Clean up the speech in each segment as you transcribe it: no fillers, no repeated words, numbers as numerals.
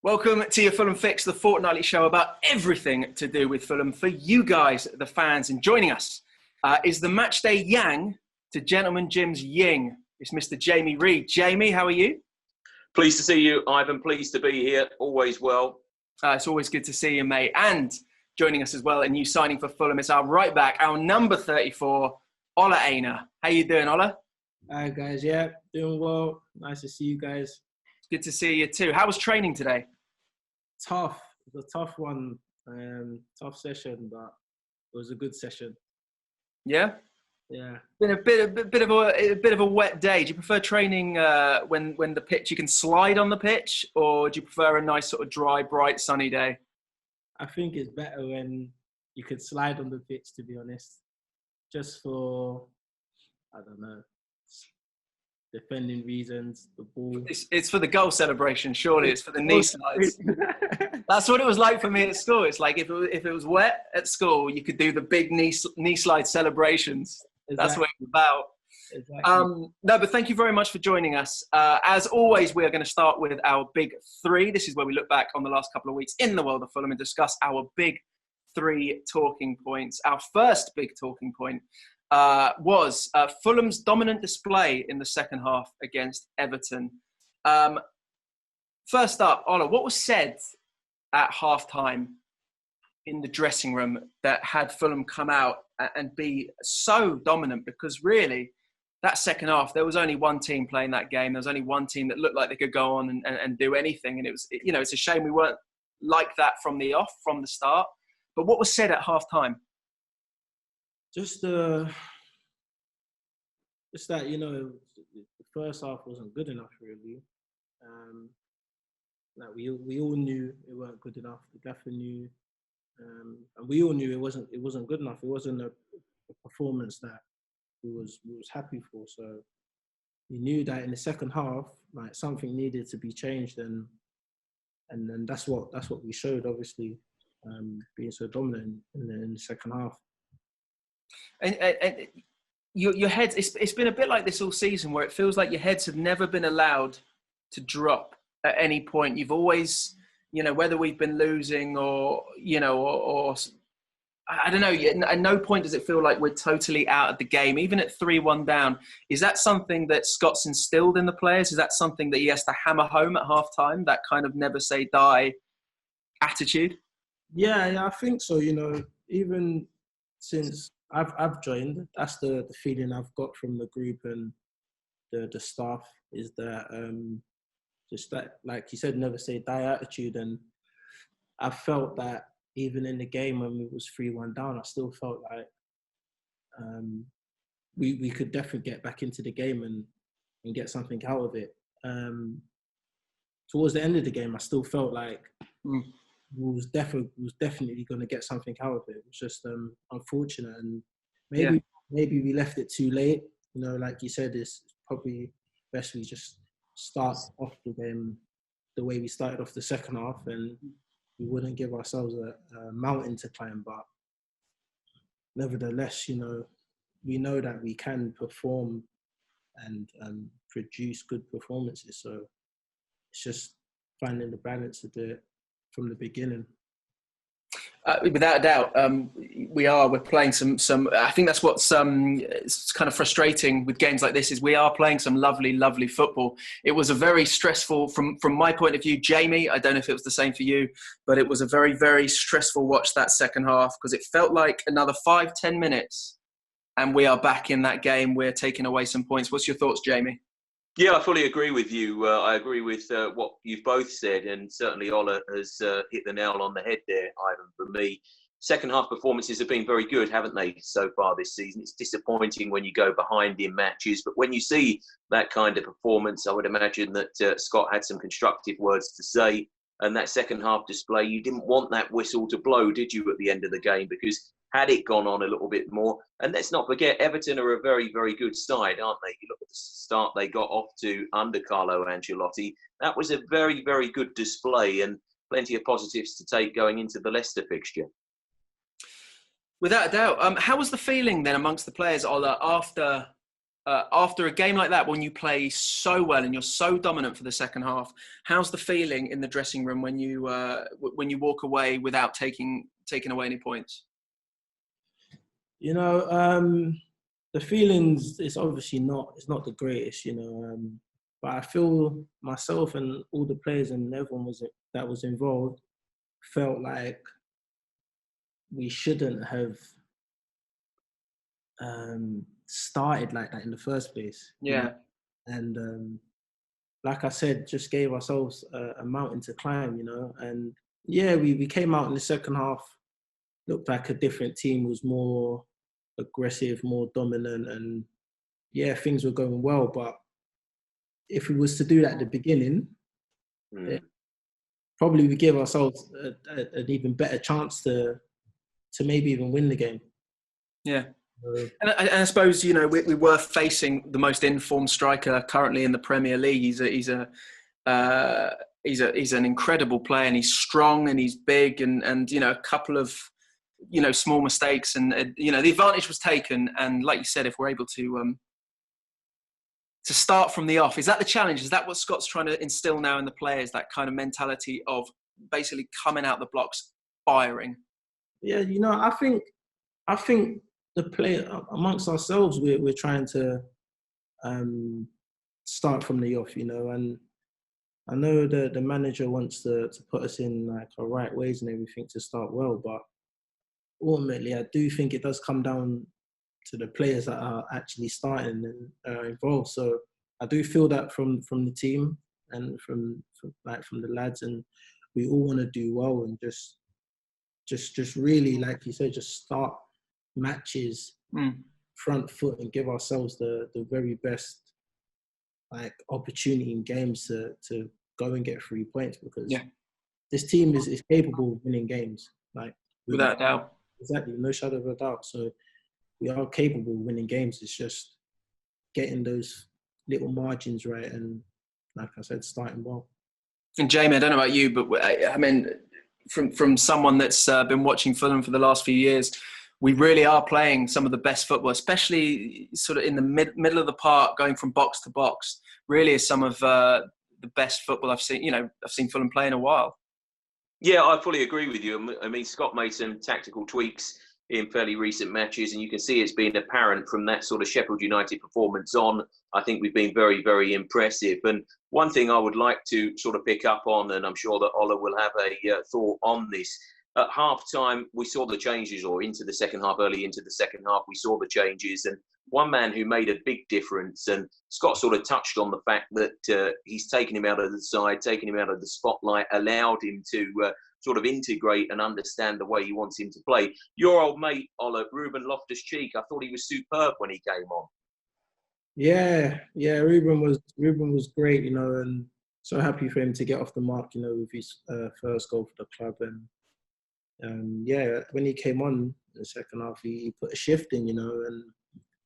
Welcome to your Fulham Fix, the fortnightly show about everything to do with Fulham for you guys, the fans. And joining us is the matchday yang to Gentleman Jim's ying. It's Mr. Jamie Reid. Jamie, how are you? Pleased to see you, Ivan. Pleased to be here. Always well. It's always good to see you, mate. And joining us as well, a new signing for Fulham, it's our right back, our number 34, Ola Aina. How you doing, Ola? Hi, guys. Yeah, doing well. Nice to see you guys. Good to see you too. How was training today? Tough. It was a tough one. Tough session, but it was a good session. Yeah? Yeah. Been a bit of a wet day. Do you prefer training when the pitch, you can slide on the pitch, or do you prefer a nice sort of dry, bright, sunny day? I think it's better when you could slide on the pitch, to be honest. Just for, I don't know, defending reasons, the ball. It's for the goal celebration, surely. It's for the knee slides. That's what it was like for me at school. It's like if it was wet at school, you could do the big knee slide celebrations. Exactly. That's what it's about. Exactly. No, but thank you very much for joining us. As always, we are going to start with our big three. This is where we look back on the last couple of weeks in the world of Fulham and discuss our big three talking points. Our first big talking point was Fulham's dominant display in the second half against Everton. First up, Ola, what was said at half-time in the dressing room that had Fulham come out and be so dominant? Because really, that second half, there was only one team playing that game. There was only one team that looked like they could go on and do anything. And it was, it's a shame we weren't like that from the start. But what was said at half-time? Just that, the first half wasn't good enough, really. We all knew it weren't good enough. The gaffer knew, and we all knew it wasn't good enough. It wasn't a performance that we was happy for. So we knew that in the second half, like, something needed to be changed, and then that's what we showed. Obviously, being so dominant in the second half. And your heads, it's been a bit like this all season, where it feels like your heads have never been allowed to drop at any point. You've always, whether we've been losing or I don't know, at no point does it feel like we're totally out of the game, even at 3-1 down. Is that something that Scott's instilled in the players? Is that something that he has to hammer home at half-time, that kind of never say die attitude? Yeah, I think so. Even since I've joined, that's the feeling I've got from the group and the staff, is that just that, like you said, never say die attitude. And I felt that even in the game when we was 3-1 down, I still felt like we could definitely get back into the game and get something out of it. Towards the end of the game, I still felt like we was definitely going to get something out of it. It was just unfortunate, and maybe we left it too late. Like you said, it's probably best we just start off the game the way we started off the second half, and we wouldn't give ourselves a mountain to climb. But nevertheless, we know that we can perform and produce good performances. So it's just finding the balance to do it from the beginning. Without a doubt, we're playing some. I think that's what's it's kind of frustrating with games like this, is we are playing some lovely, lovely football. It was a very stressful, from my point of view, Jamie, I don't know if it was the same for you, but it was a very, very stressful watch, that second half, because it felt like another 5-10 minutes and we are back in that game. We're taking away some points. What's your thoughts, Jamie? Yeah, I fully agree with you. I agree with what you've both said, and certainly Ola has hit the nail on the head there, Ivan. For me, second half performances have been very good, haven't they, so far this season? It's disappointing when you go behind in matches, but when you see that kind of performance, I would imagine that Scott had some constructive words to say. And that second half display, you didn't want that whistle to blow, did you, at the end of the game? Because had it gone on a little bit more, and let's not forget, Everton are a very, very good side, aren't they? You look at the start they got off to under Carlo Ancelotti. That was a very, very good display, and plenty of positives to take going into the Leicester fixture. Without a doubt. How was the feeling then amongst the players, Ola, after after a game like that, when you play so well and you're so dominant for the second half, how's the feeling in the dressing room when you walk away without taking away any points? You know, the feelings is obviously not the greatest, you know. But I feel myself and all the players and everyone that was involved felt like we shouldn't have started like that in the first place. Yeah. You know? And like I said, just gave ourselves a mountain to climb, you know. And yeah, we came out in the second half, looked like a different team, was more aggressive, more dominant, and yeah, things were going well. But if we was to do that at the beginning, probably we give ourselves an even better chance to maybe even win the game. Yeah. And I suppose, you know, we were facing the most informed striker currently in the Premier League. He's an incredible player, and he's strong and he's big, and you know, a couple of, you know, small mistakes, and you know, the advantage was taken. And like you said, if we're able to start from the off, is that the challenge? Is that what Scott's trying to instill now in the players? That kind of mentality of basically coming out the blocks, firing. Yeah, you know, I think the player amongst ourselves, we're trying to start from the off, you know, and I know the manager wants to put us in like our right ways and everything to start well, but ultimately I do think it does come down to the players that are actually starting and are involved. So I do feel that from the team and from the lads, and we all want to do well and just really, like you said, just start matches front foot and give ourselves the very best like opportunity in games to go and get 3 points, because this team is capable of winning games, like without doubt. Exactly, no shadow of a doubt. So we are capable of winning games. It's just getting those little margins right, and like I said, starting well. And Jamie, I don't know about you, but I mean, from someone that's been watching Fulham for the last few years, we really are playing some of the best football, especially sort of in the middle of the park, going from box to box. Really is some of the best football I've seen. You know, I've seen Fulham play in a while. Yeah, I fully agree with you. I mean, Scott made some tactical tweaks in fairly recent matches, and you can see it's been apparent from that sort of Sheffield United performance on. I think we've been very, very impressive. And one thing I would like to sort of pick up on, and I'm sure that Ola will have a thought on this. At half-time, we saw the changes, or into the second half, early into the second half, we saw the changes. And one man who made a big difference, and Scott sort of touched on the fact that he's taken him out of the side, taken him out of the spotlight, allowed him to sort of integrate and understand the way he wants him to play. Your old mate, Ola, Ruben Loftus-Cheek, I thought he was superb when he came on. Yeah, Ruben was great, you know, and so happy for him to get off the mark, you know, with his first goal for the club. And when he came on in the second half, he put a shift in, you know, and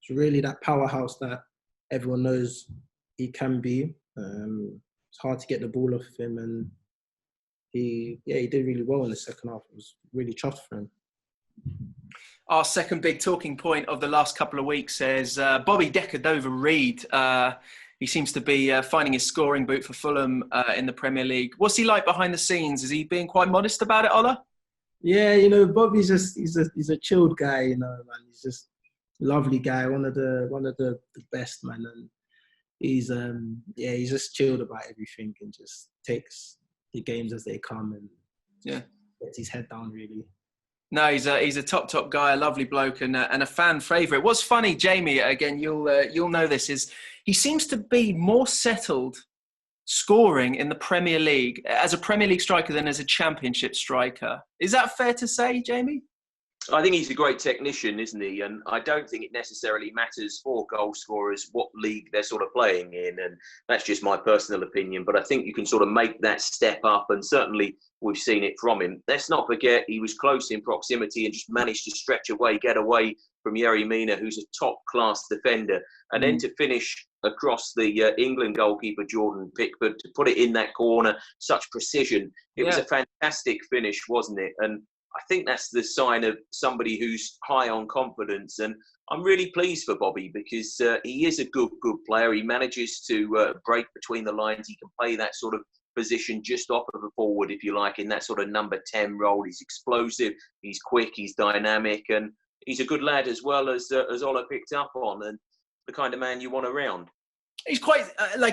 it's really that powerhouse that everyone knows he can be. It's hard to get the ball off of him, and he did really well in the second half. It was really chuffed for him. Our second big talking point of the last couple of weeks is Bobby Decordova Reid. He seems to be finding his scoring boot for Fulham in the Premier League. What's he like behind the scenes? Is he being quite modest about it, Ola? Yeah, you know, Bobby's he's a chilled guy, you know, man. He's just a lovely guy, one of the best, man. And he's just chilled about everything and just takes the games as they come and gets his head down, really. No, he's a top guy, a lovely bloke, and a fan favourite. What's funny, Jamie, again, you'll know this, is he seems to be more settled scoring in the Premier League as a Premier League striker than as a Championship striker. Is that fair to say, Jamie? I think he's a great technician, isn't he? And I don't think it necessarily matters for goal scorers what league they're sort of playing in. And that's just my personal opinion. But I think you can sort of make that step up. And certainly we've seen it from him. Let's not forget he was close in proximity and just managed to stretch away, get away from Yerry Mina, who's a top-class defender. And then to finish across the England goalkeeper, Jordan Pickford, to put it in that corner, such precision. It was a fantastic finish, wasn't it? And I think that's the sign of somebody who's high on confidence. And I'm really pleased for Bobby because he is a good player. He manages to break between the lines. He can play that sort of position just off of a forward, if you like, in that sort of number 10 role. He's explosive, he's quick, he's dynamic, and he's a good lad as well, as Ola picked up on, and the kind of man you want around. He's quite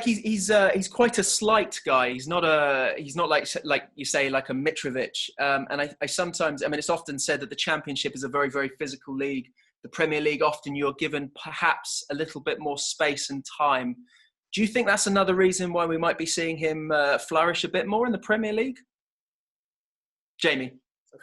he's quite a slight guy. He's not like you say, like a Mitrović. And I sometimes, I mean, it's often said that the Championship is a very, very physical league. The Premier League, often you're given perhaps a little bit more space and time. Do you think that's another reason why we might be seeing him flourish a bit more in the Premier League? Jamie?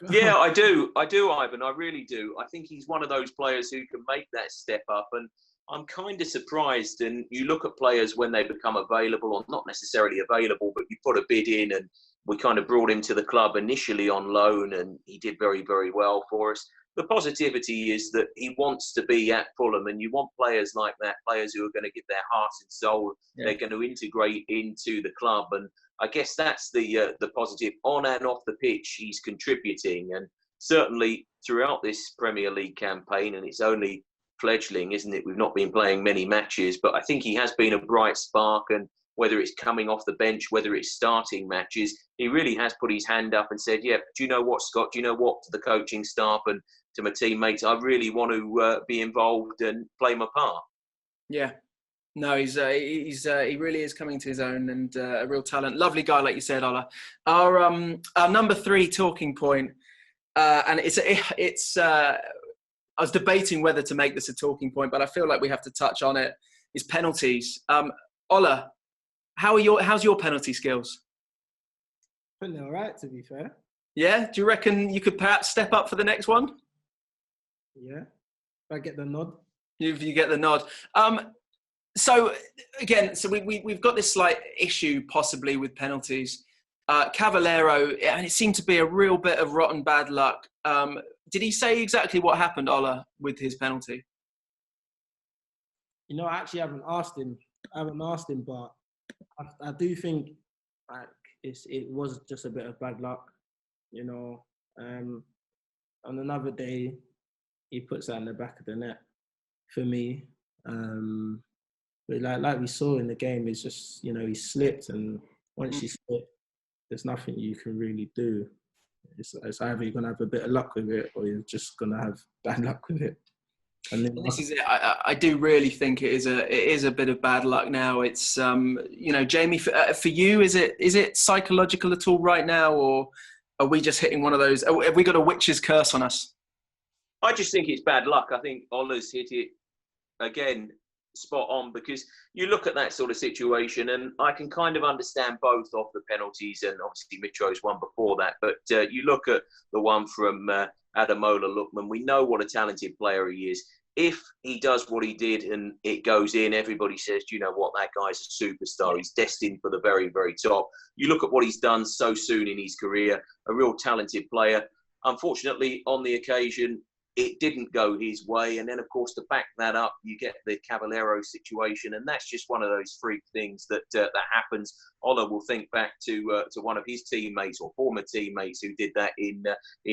Yeah, I do, Ivan. I really do. I think he's one of those players who can make that step up. And I'm kind of surprised. And you look at players when they become available, or not necessarily available, but you put a bid in, and we kind of brought him to the club initially on loan, and he did very, very well for us. The positivity is that he wants to be at Fulham, and you want players like that, players who are going to give their heart and soul. Yeah. They're going to integrate into the club, and I guess that's the positive. On and off the pitch, he's contributing, and certainly throughout this Premier League campaign, and it's only fledgling, isn't it? We've not been playing many matches, but I think he has been a bright spark, and whether it's coming off the bench, whether it's starting matches, he really has put his hand up and said, yeah, do you know what, Scott? Do you know what, to the coaching staff and to my teammates, I really want to be involved and play my part. Yeah. No, he really is coming to his own, and a real talent. Lovely guy, like you said, Ola. Our number 3 talking point, and it's I was debating whether to make this a talking point, but I feel like we have to touch on it, is penalties. Ola, how's your penalty skills? Pretty all right, to be fair. Yeah? Do you reckon you could perhaps step up for the next one? Yeah. If I get the nod. If you get the nod. So, again, we've got this slight issue possibly with penalties. Cavallero, and it seemed to be a real bit of rotten bad luck. Did he say exactly what happened, Ola, with his penalty? You know, I actually haven't asked him. But I do think like it was just a bit of bad luck. You know, on another day, he puts that in the back of the net for me. But like we saw in the game, it's just, you know, he slipped, and once you slip, there's nothing you can really do. It's either you're going to have a bit of luck with it, or you're just going to have bad luck with it. And then this is it. I do really think it is a bit of bad luck now. It's you know, Jamie, for you, is it psychological at all right now, or are we just hitting one of those? Have we got a witch's curse on us? I just think it's bad luck. I think Ola's hit it again spot on, because you look at that sort of situation, and I can kind of understand both of the penalties, and obviously Mitro's one before that, but you look at the one from Ademola Lookman. We know what a talented player he is. If he does what he did and it goes in, everybody says, do you know what, that guy's a superstar. He's destined for the very, very top. You look at what he's done so soon in his career, a real talented player. Unfortunately, on the occasion, it didn't go his way. And then, of course, to back that up, you get the Cavallero situation. And that's just one of those freak things that happens. Ola will think back to one of his teammates or former teammates who did that in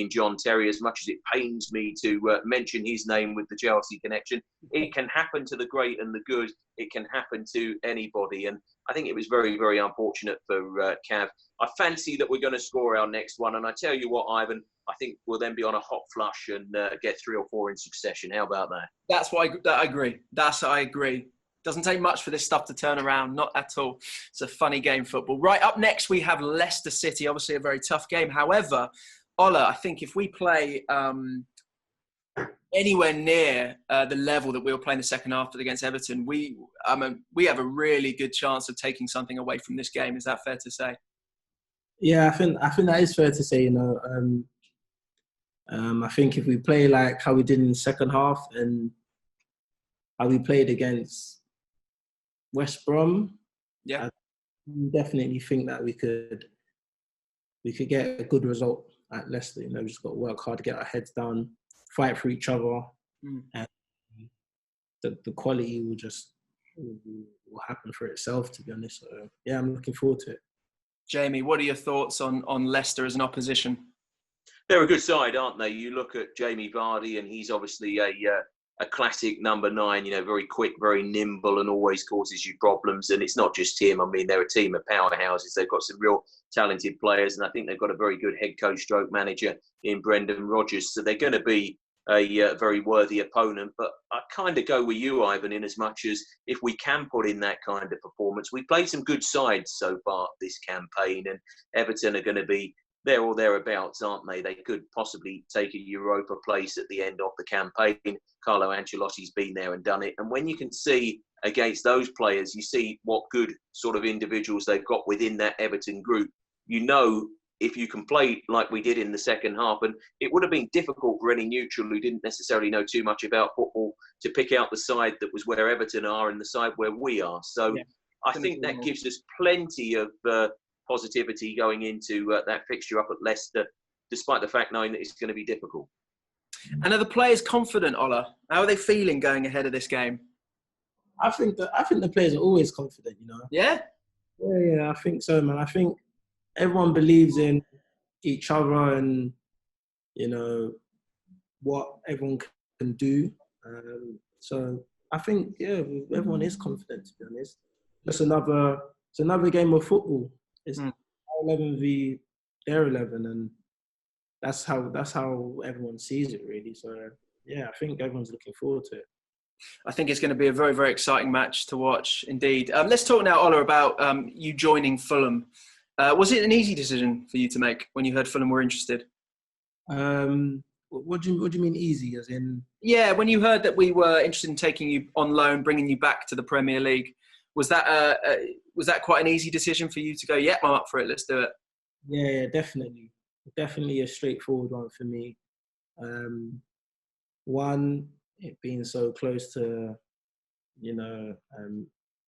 John Terry. As much as it pains me to mention his name with the Chelsea connection, it can happen to the great and the good. It can happen to anybody. And I think it was very, very unfortunate for Cav. I fancy that we're going to score our next one. And I tell you what, Ivan, I think we'll then be on a hot flush and get 3 or 4 in succession. How about that? That's what I agree. I agree. Doesn't take much for this stuff to turn around. Not at all. It's a funny game, football. Right, up next we have Leicester City. Obviously a very tough game. However, Ola, I think if we play anywhere near the level that we were playing the second half against Everton, we have a really good chance of taking something away from this game. Is that fair to say? Yeah, I think that is fair to say. You know, I think if we play like how we did in the second half and how we played against West Brom, yeah, I definitely think that we could get a good result at Leicester. You know, we just got to work hard to get our heads down, fight for each other, and the quality will happen for itself, to be honest. So, yeah, I'm looking forward to it. Jamie, what are your thoughts on Leicester as an opposition? They're a good side, aren't they? You look at Jamie Vardy, and he's obviously a classic number 9. You know, very quick, very nimble, and always causes you problems. And it's not just him. I mean, they're a team of powerhouses. They've got some real talented players, and I think they've got a very good head coach, stroke manager in Brendan Rodgers. So they're going to be a very worthy opponent. But I kind of go with you, Ivan, in as much as if we can put in that kind of performance. We've played some good sides so far this campaign, and Everton are going to be there or thereabouts, aren't they? They could possibly take a Europa place at the end of the campaign. Carlo Ancelotti's been there and done it. And when you can see against those players, you see what good sort of individuals they've got within that Everton group. You know, if you can play like we did in the second half, and it would have been difficult for any neutral who didn't necessarily know too much about football to pick out the side that was where Everton are and the side where we are. So yeah, I think that gives us plenty of positivity going into that fixture up at Leicester, despite the fact knowing that it's going to be difficult. And are the players confident, Ola? How are they feeling going ahead of this game? I think the players are always confident, you know. Yeah? Yeah, I think so, man. I think everyone believes in each other and, you know, what everyone can do. So I think, yeah, everyone is confident, to be honest. It's another game of football. It's 11 v their 11, and that's how everyone sees it, really. So yeah, I think everyone's looking forward to it. I think it's going to be a very, very exciting match to watch, indeed. Let's talk now, Ola, about you joining Fulham. Was it an easy decision for you to make when you heard Fulham were interested? What do you mean easy? As in? Yeah, when you heard that we were interested in taking you on loan, bringing you back to the Premier League, was that quite an easy decision for you to go, yeah, I'm up for it, let's do it? Yeah, definitely. Definitely a straightforward one for me. One, it being so close to, you know,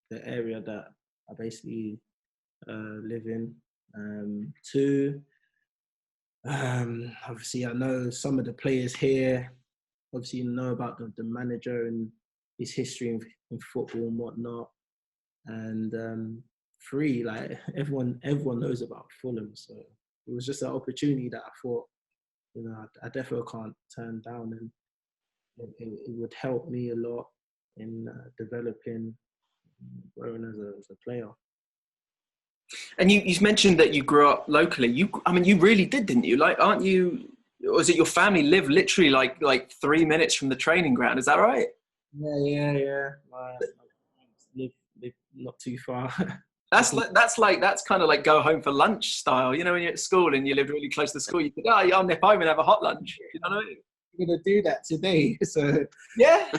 the area that I basically live in. Two, obviously I know some of the players here. Obviously you know about the manager and his history in football and whatnot. And 3, like everyone knows about Fulham, so it was just an opportunity that I thought, you know, I definitely can't turn down, and it would help me a lot in developing, growing as a player. And you mentioned that you grew up locally. You really did, didn't you? Like, aren't you? Or is it your family live literally like 3 minutes from the training ground? Is that right? Yeah. My live not too far. That's kind of like go home for lunch style. You know, when you're at school and you live really close to school, you think, oh, I'll nip home and have a hot lunch. You know what I mean? I'm gonna do that today. So yeah,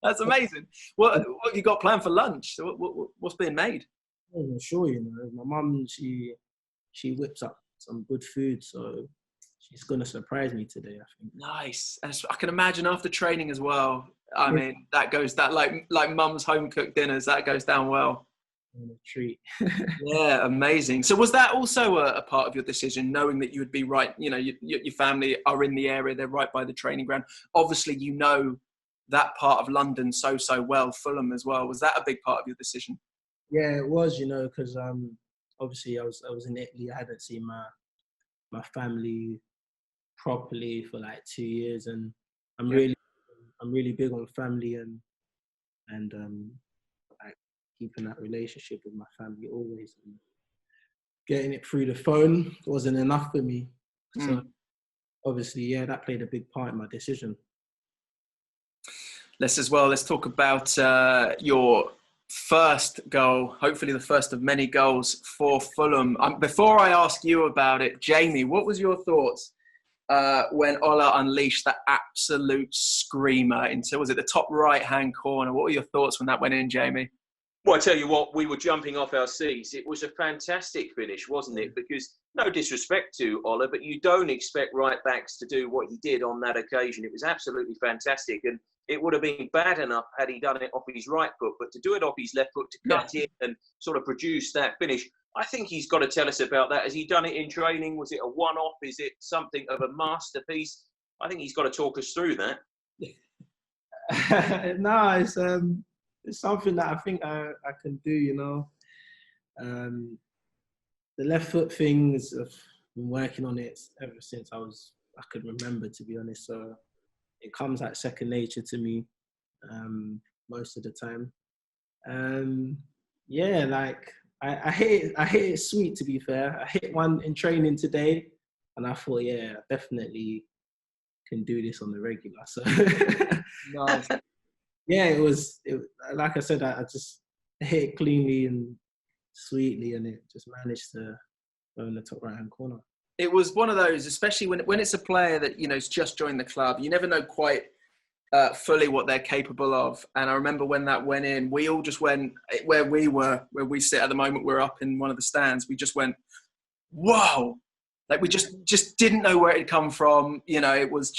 that's amazing. What have you got planned for lunch? What's being made? I'm not even sure. You know, my mum she whips up some good food, so she's gonna surprise me today, I think. Nice. And I can imagine after training as well. I mean, that like mum's home cooked dinners, that goes down well. A treat. Yeah, amazing. So was that also a part of your decision, knowing that you would be right? You know, your family are in the area; they're right by the training ground. Obviously, you know that part of London so well, Fulham as well. Was that a big part of your decision? Yeah, it was. You know, because obviously I was in Italy. I hadn't seen my family properly for like 2 years, and I'm really big on family and like keeping that relationship with my family always. And getting it through the phone wasn't enough for me. So obviously, yeah, that played a big part in my decision. Let's talk about your first goal, hopefully the first of many goals for Fulham. Before I ask you about it, Jamie, what was your thoughts when Ola unleashed that absolute screamer into, was it the top right-hand corner? What were your thoughts when that went in, Jamie? Well, I tell you what, we were jumping off our seats. It was a fantastic finish, wasn't it? Because, no disrespect to Ola, but you don't expect right-backs to do what he did on that occasion. It was absolutely fantastic. And it would have been bad enough had he done it off his right foot, but to do it off his left foot, to cut in and sort of produce that finish, I think he's got to tell us about that. Has he done it in training? Was it a one-off? Is it something of a masterpiece? I think he's got to talk us through that. No, it's something that I think I can do, you know. The left foot thing is been working on it ever since I could remember, to be honest. So it comes like second nature to me most of the time. Yeah, like I hit it sweet, to be fair. I hit one in training today, and I thought, yeah, I definitely can do this on the regular. So Nice. yeah, it was like I said, I just hit it cleanly and sweetly, and it just managed to go in the top right-hand corner. It was one of those, especially when it's a player that, you know, has just joined the club, you never know quite fully what they're capable of. And I remember when that went in, we all just went, where we sit at the moment, we're up in one of the stands, we just went, whoa. Like we just didn't know where it had come from. You know, it was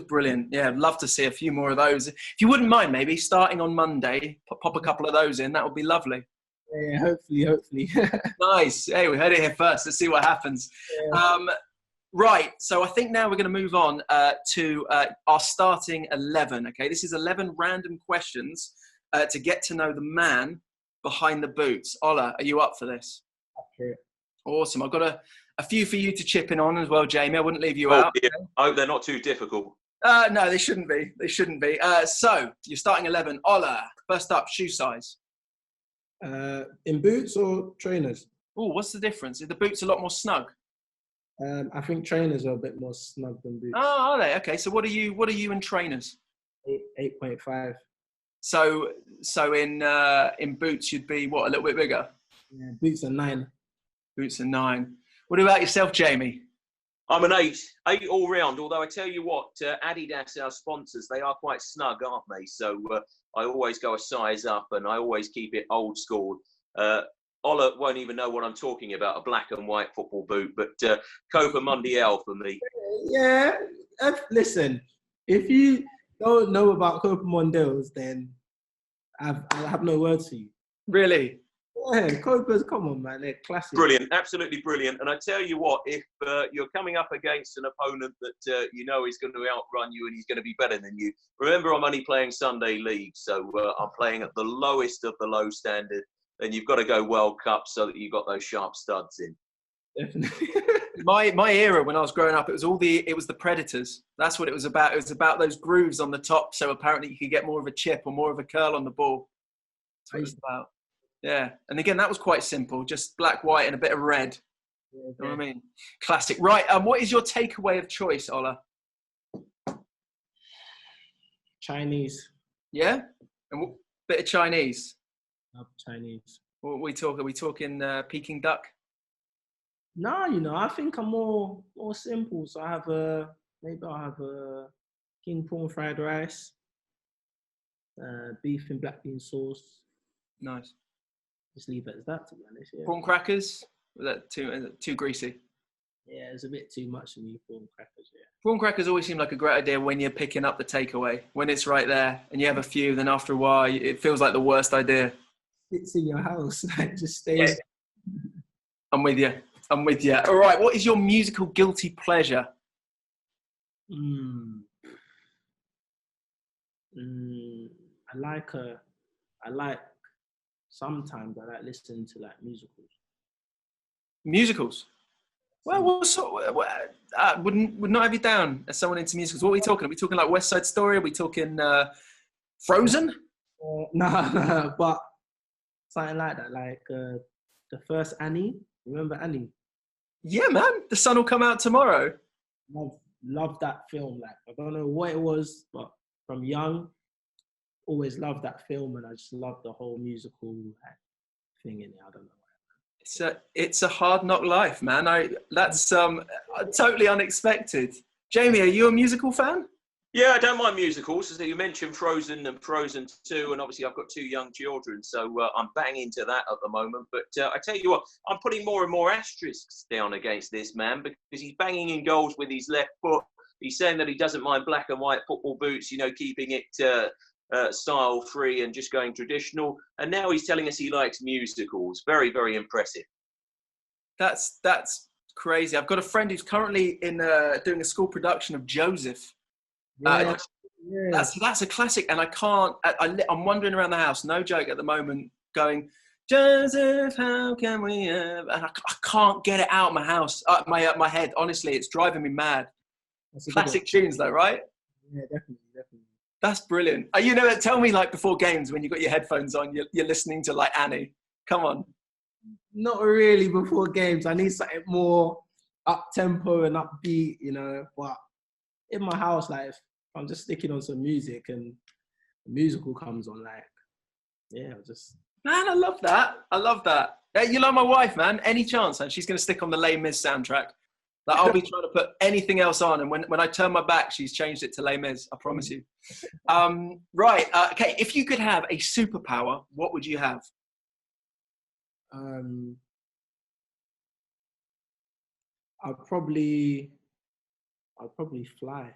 brilliant. Yeah, I'd love to see a few more of those. If you wouldn't mind, maybe starting on Monday, pop a couple of those in, that would be lovely. Yeah, hopefully. Nice. Hey, we heard it here first. Let's see what happens. Yeah. Right. So I think now we're going to move on to our starting 11. Okay. This is 11 random questions to get to know the man behind the boots. Ola, are you up for this? Okay. Awesome. I've got a few for you to chip in on as well, Jamie. I wouldn't leave you out. Yeah. I hope they're not too difficult. No, they shouldn't be. So you're starting 11. Ola, first up, shoe size. In boots or trainers? Oh, what's the difference? Are the boots a lot more snug? I think trainers are a bit more snug than boots. Oh, are they? Okay. So what are you in trainers? 8.5. So in boots you'd be what, a little bit bigger? Yeah, boots are 9. Boots are 9. What about yourself, Jamie? I'm an 8 all round. Although I tell you what, Adidas, our sponsors, they are quite snug, aren't they? So I always go a size up, and I always keep it old school. Ola won't even know what I'm talking about, a black and white football boot, but Copa Mundial for me. Yeah, listen, if you don't know about Copa Mundials, then I have no words for you. Really? Yeah, Copas, come on, man, they're classic. Brilliant, absolutely brilliant. And I tell you what, if you're coming up against an opponent that you know is going to outrun you and he's going to be better than you, remember I'm only playing Sunday League, so I'm playing at the lowest of the low standard, and you've got to go World Cup so that you've got those sharp studs in. Definitely. My era when I was growing up, it was the Predators. That's what it was about. It was about those grooves on the top, so apparently you could get more of a chip or more of a curl on the ball. That's what it was about. Yeah, and again, that was quite simple, just black, white, and a bit of red. Yeah, you know what I mean? Classic. Right, what is your takeaway of choice, Ola? Chinese. Yeah? And what bit of Chinese? Love Chinese. What are we talking? Are we talking Peking duck? No, you know, I think I'm more simple. So maybe I'll have a king prawn fried rice, beef and black bean sauce. Nice. Just leave it as that, to be honest. Yeah. Prawn crackers? Was that too greasy? Yeah, it's a bit too much for me, prawn crackers, yeah. Prawn crackers always seem like a great idea when you're picking up the takeaway. When it's right there and you have a few, then after a while, it feels like the worst idea. It's in your house. Like, just stays. Yeah. I'm with you. All right, what is your musical guilty pleasure? Sometimes I like listening to like musicals. Musicals? Well, what sort? Would not have you down as someone into musicals. What are we talking? Are we talking like West Side Story? Are we talking Frozen? No, but something like that. Like the first Annie. Remember Annie? Yeah, man. The sun will come out tomorrow. Love that film. Like, I don't know what it was, but from young, always loved that film, and I just love the whole musical thing in it. I don't know. It's a hard knock life, man. That's totally unexpected. Jamie, are you a musical fan? Yeah, I don't mind musicals. As you mentioned, Frozen and Frozen 2, and obviously I've got 2 young children, so I'm banging to that at the moment. But I tell you what, I'm putting more and more asterisks down against this man because he's banging in goals with his left foot. He's saying that he doesn't mind black and white football boots, you know, keeping it style free and just going traditional. And now he's telling us he likes musicals. Very, very impressive. That's crazy. I've got a friend who's currently doing a school production of Joseph. Yeah. That's a classic, and I can't. I'm wandering around the house, no joke, at the moment, going, Joseph, how can we have... And I can't get it out of my house, my head. Honestly, it's driving me mad. Classic tunes though, right? Yeah, definitely. That's brilliant. You know, tell me, like, before games when you got your headphones on, you're listening to like Annie. Come on. Not really before games. I need something more up tempo and upbeat, you know. But in my house, like, if I'm just sticking on some music and the musical comes on, like, yeah, Man, I love that. You like my wife, man. Any chance, and she's going to stick on the Les Mis soundtrack. Like, I'll be trying to put anything else on, and when I turn my back, she's changed it to Les Mis. I promise you. Right. Okay. If you could have a superpower, what would you have? I'll probably fly.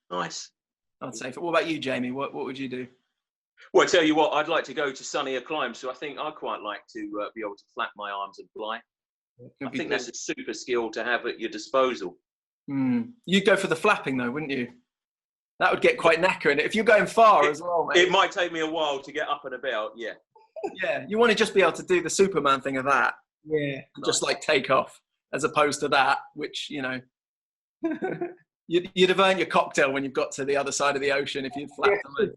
Nice. I'd say. What about you, Jamie? What would you do? Well, I tell you what, I'd like to go to sunnier climes, so I think I'd quite like to be able to flap my arms and fly. I think that's a super skill to have at your disposal. You'd go for the flapping, though, wouldn't you? That would get quite knackering. If you're going far as well, mate. It might take me a while to get up and about, yeah. Yeah, you want to just be able to do the Superman thing of that. Yeah. Just like take off, as opposed to that, which, you know, you'd have earned your cocktail when you've got to the other side of the ocean if you'd flapped away.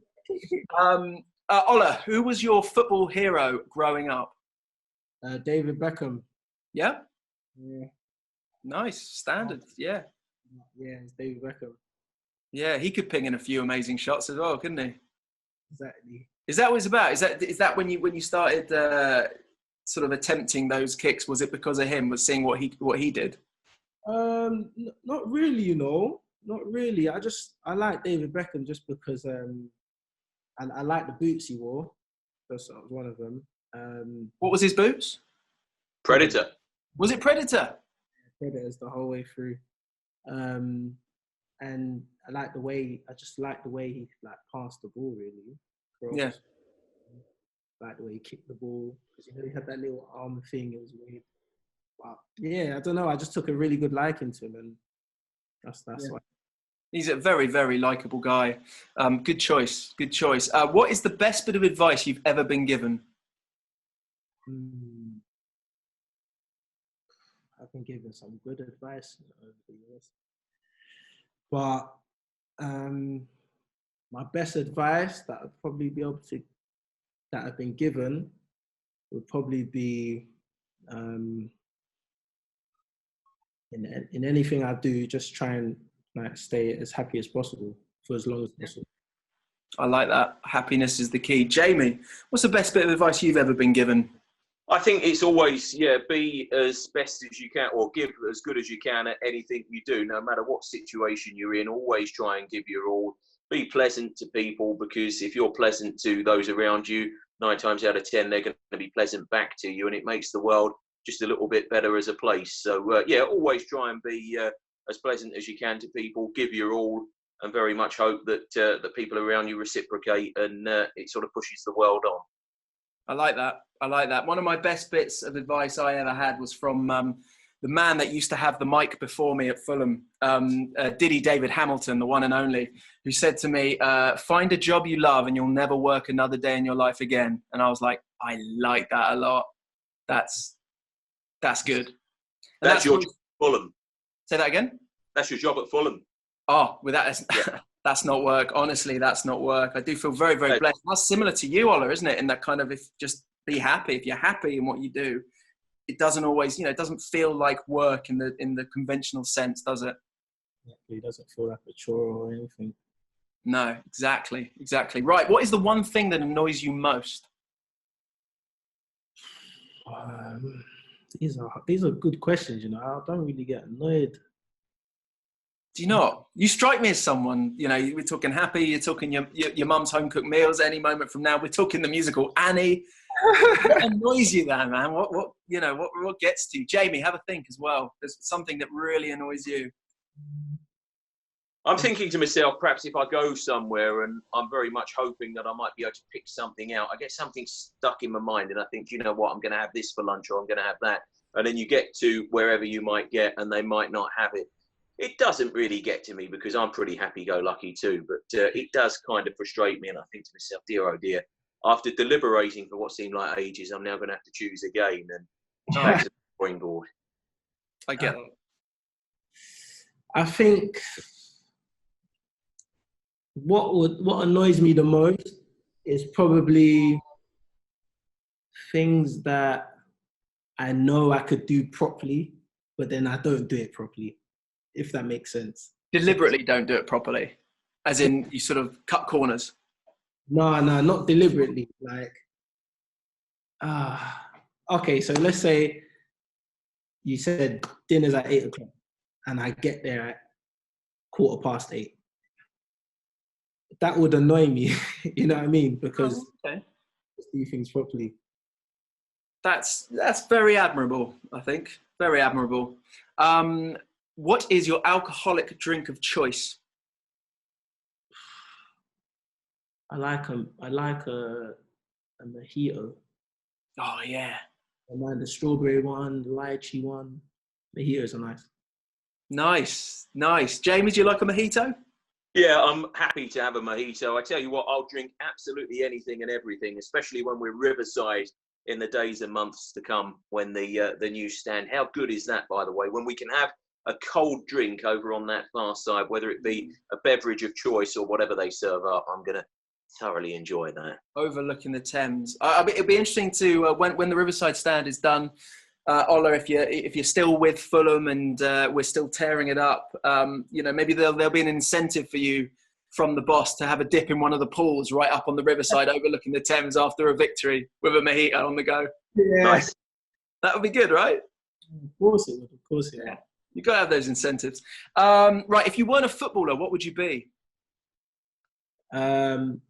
Ola, who was your football hero growing up? David Beckham. Yeah? Yeah. Nice. Standard. Yeah. Yeah, it's David Beckham. Yeah, he could ping in a few amazing shots as well, couldn't he? Exactly. Is that what it's about? Is that when you started sort of attempting those kicks? Was it because of him? Was seeing what he did? Not really, you know. Not really. I like David Beckham just because I like the boots he wore. That's one of them. What was his boots? Predator. Was it Predator? Predators the whole way through. And I like the way he like passed the ball really. Cross. Yeah. Like the way he kicked the ball because he had that little arm thing. It was weird. But yeah, I don't know. I just took a really good liking to him, and that's why. He's a very, very likable guy. Good choice. Good choice. What is the best bit of advice you've ever been given? I've been given some good advice over the years. But my best advice that I'd probably be able to, that I've been given, would probably be in anything I do, just try and like stay as happy as possible for as long as possible. I like that. Happiness is the key. Jamie, what's the best bit of advice you've ever been given? I think it's always, be as best as you can or give as good as you can at anything you do, no matter what situation you're in. Always try and give your all. Be pleasant to people, because if you're pleasant to those around you, 9 times out of 10, they're going to be pleasant back to you, and it makes the world just a little bit better as a place. So, always try and be as pleasant as you can to people, give your all, and very much hope that the people around you reciprocate, and it sort of pushes the world on. I like that. One of my best bits of advice I ever had was from the man that used to have the mic before me at Fulham, Diddy David Hamilton, the one and only, who said to me, find a job you love and you'll never work another day in your life again. And I was like, I like that a lot. That's good. And that's your job at Fulham. Say that again? That's your job at Fulham. Oh, with that, that's not work. Honestly, that's not work. I do feel very, very blessed. That's similar to you, Ola, isn't it? In that kind of, if just be happy. If you're happy in what you do, it doesn't always, it doesn't feel like work in the conventional sense, does it? It doesn't feel like a chore or anything. No, exactly. Right. What is the one thing that annoys you most? These are good questions. I don't really get annoyed. Do you not? You strike me as someone, we're talking happy, you're talking your mum's home-cooked meals any moment from now. We're talking the musical Annie. What annoys you there, man? What gets to you? Jamie, have a think as well. There's something that really annoys you. I'm thinking to myself, perhaps if I go somewhere and I'm very much hoping that I might be able to pick something out, I get something stuck in my mind and I think, you know what, I'm going to have this for lunch or I'm going to have that. And then you get to wherever you might get and they might not have it. It doesn't really get to me because I'm pretty happy-go-lucky too, but it does kind of frustrate me and I think to myself, dear, oh dear, after deliberating for what seemed like ages, I'm now going to have to choose again, and it's back to the drawing board. I get that. I think what annoys me the most is probably things that I know I could do properly, but then I don't do it properly, if that makes sense. Deliberately don't do it properly, as in you sort of cut corners. No, not deliberately. Like, okay, so let's say you said dinner's at 8 o'clock and I get there at 8:15. That would annoy me, you know what I mean? Because do things properly. That's very admirable, I think. Very admirable. What is your alcoholic drink of choice? I like a mojito. Oh yeah. I mind the strawberry one, the lychee one. Mojitos are nice. Nice. Jamie, do you like a mojito? Yeah, I'm happy to have a mojito. I tell you what, I'll drink absolutely anything and everything, especially when we're Riverside in the days and months to come when the newsstand. How good is that, by the way, when we can have a cold drink over on that far side, whether it be a beverage of choice or whatever they serve up. I'm going to thoroughly enjoy that. Overlooking the Thames. It'll be interesting to, when the Riverside stand is done, Ola, if you're still with Fulham and we're still tearing it up, maybe there'll be an incentive for you from the boss to have a dip in one of the pools right up on the Riverside overlooking the Thames after a victory with a mojito on the go. Yeah. Nice. That would be good, right? Of course it would. Of course it would. You've got to have those incentives. Right, if you weren't a footballer, what would you be? An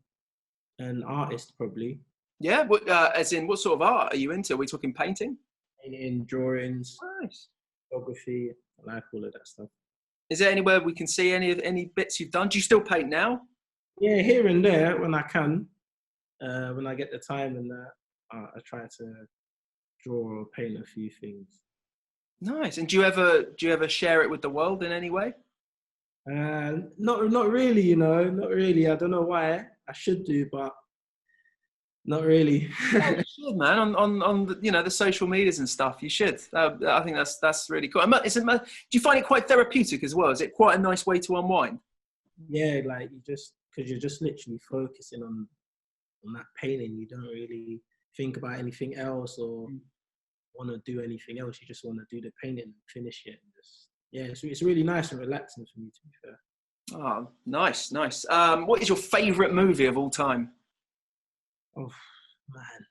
artist, probably. Yeah, as in what sort of art are you into? Are we talking painting? Painting, drawings, Nice. photography. I like all of that stuff. Is there anywhere we can see any bits you've done? Do you still paint now? Yeah, here and there when I can. When I get the time and that, I try to draw or paint a few things. Nice. And do you ever share it with the world in any way? Not really, not really. I don't know why. I should do, but not really. Oh, you should, man. On the social medias and stuff, you should. I think that's really cool. Do you find it quite therapeutic as well? Is it quite a nice way to unwind? Yeah, like because you're just literally focusing on that painting. You don't really think about anything else or want to do anything else. You just want to do the painting and finish it. It's really nice and relaxing for me, to be fair. Oh, nice. What is your favourite movie of all time? Oh man,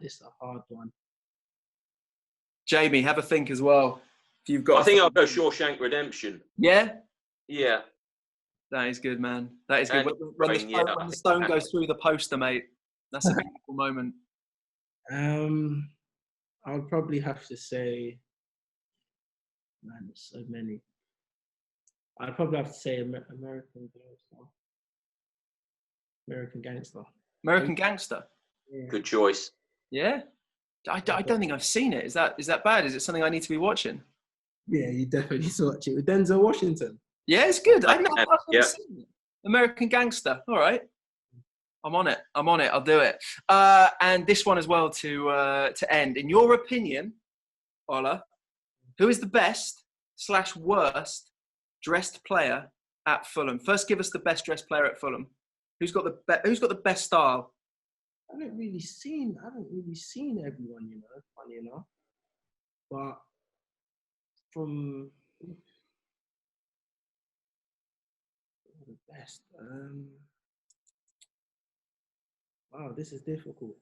this is a hard one. Jamie, have a think as well. If you've got, I think I'll go Shawshank Redemption. Yeah. Yeah. That is good, man. That is good. When the stone goes through the poster, mate, that's a beautiful moment. I would probably have to say, man, there's so many. I'd probably have to say American Gangster. American Gangster. Yeah. Good choice. Yeah. I don't think I've seen it. Is that bad? Is it something I need to be watching? Yeah, you definitely need to watch it with Denzel Washington. Yeah, it's good. I've never seen it. American Gangster. All right. I'm on it. I'll do it. And this one as well to end. In your opinion, Ola, who is the best/worst dressed player at Fulham? First, give us the best dressed player at Fulham. Who's got the best style? I haven't really seen everyone, funny enough. But from the best, wow, this is difficult.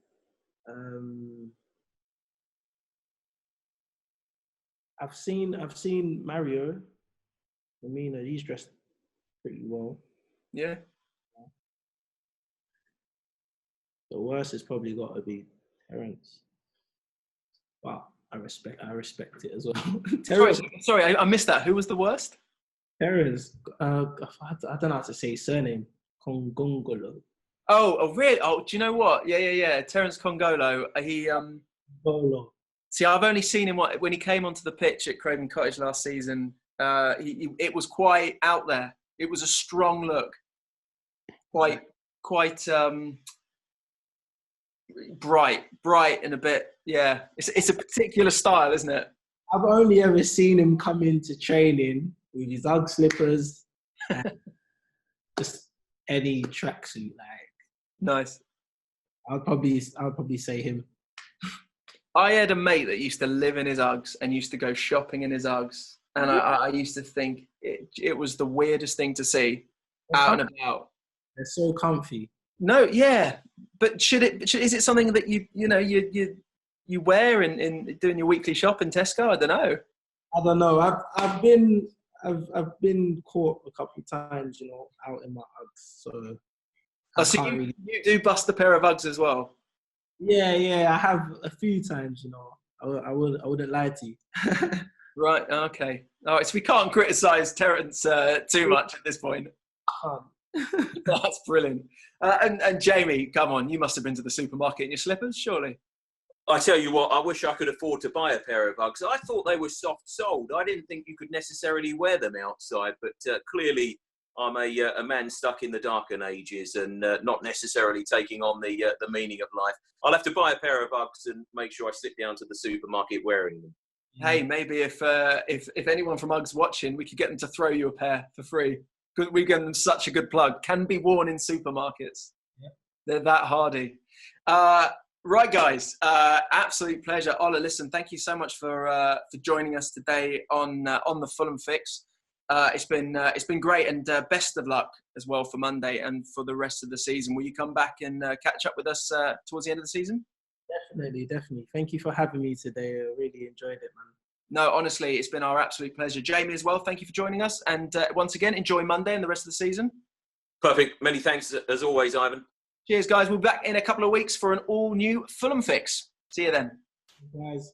I've seen Mario. I mean, he's dressed pretty well. Yeah. The worst has probably got to be Terence. But I respect it as well. Terence. Sorry, I missed that. Who was the worst? Terence. I don't know how to say his surname. Kongongolo. Oh, really? Oh, do you know what? Yeah. Terence Congolo. Bolo. See, I've only seen him when he came onto the pitch at Craven Cottage last season. It was quite out there. It was a strong look. Quite bright and a bit, yeah. It's a particular style, isn't it? I've only ever seen him come into training with his Ugg slippers and just any tracksuit. Like, Nice. I'll probably say him. I had a mate that used to live in his Uggs and used to go shopping in his Uggs. And I used to think it was the weirdest thing to see out and about. They're so comfy. No, yeah. But is it something that you wear in doing your weekly shop in Tesco? I don't know. I don't know. I've been caught a couple of times, out in my Uggs. So you do bust a pair of Uggs as well? Yeah, I have a few times, I wouldn't lie to you. Right, okay. All right, so we can't criticise Terence too much at this point. That's brilliant. And Jamie, come on, you must have been to the supermarket in your slippers, surely? I tell you what, I wish I could afford to buy a pair of Uggs. I thought they were soft-soled. I didn't think you could necessarily wear them outside, but clearly I'm a man stuck in the darker ages and not necessarily taking on the meaning of life. I'll have to buy a pair of Uggs and make sure I slip down to the supermarket wearing them. Hey, maybe if anyone from Uggs watching, we could get them to throw you a pair for free. We give them such a good plug. Can be worn in supermarkets. Yeah. They're that hardy. Right, guys. Absolute pleasure. Ola, listen, thank you so much for joining us today on the Fulham Fix. It's been great, and best of luck as well for Monday and for the rest of the season. Will you come back and catch up with us towards the end of the season? Definitely. Thank you for having me today. I really enjoyed it, man. No, honestly, it's been our absolute pleasure. Jamie as well, thank you for joining us. And once again, enjoy Monday and the rest of the season. Perfect. Many thanks as always, Ivan. Cheers, guys. We'll be back in a couple of weeks for an all-new Fulham Fix. See you then. Guys.